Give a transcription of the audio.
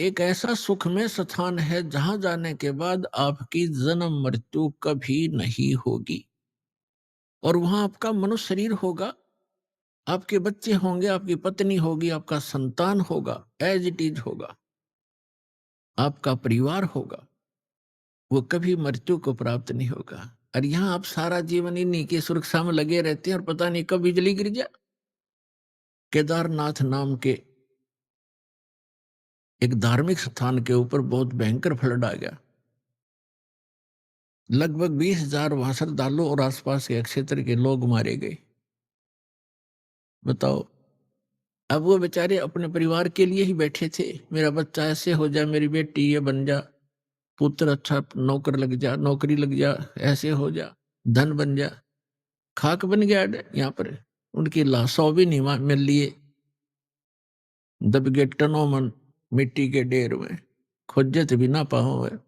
एक ऐसा सुखमय स्थान है जहां जाने के बाद आपकी जन्म मृत्यु कभी नहीं होगी। और वहां आपका मनुष्य शरीर होगा, आपके बच्चे होंगे, आपकी पत्नी होगी, आपका संतान होगा, एज इट इज होगा, आपका परिवार होगा। वो कभी मृत्यु को प्राप्त नहीं होगा। और यहाँ आप सारा जीवन इन्हीं की सुरक्षा में लगे रहते हैं और पता नहीं कब बिजली गिर जाए। केदारनाथ नाम के एक धार्मिक स्थान के ऊपर बहुत भयंकर फ्लड आ गया। लगभग 20,000 वहां श्रद्धालु और आसपास के क्षेत्र के लोग मारे गए। बताओ। अब वो बेचारे अपने परिवार के लिए ही बैठे थे, मेरा बच्चा ऐसे हो जाए, मेरी बेटी ये बन जा, पुत्र अच्छा नौकर लग जा, नौकरी लग जा, ऐसे हो जा, धन बन जा। खाक बन गया यहाँ पर। उनकी लाशों भी नहीं मिल लिए, दब गए टनों मन मिट्टी के ढेर में, खोजत भी ना पाओ है।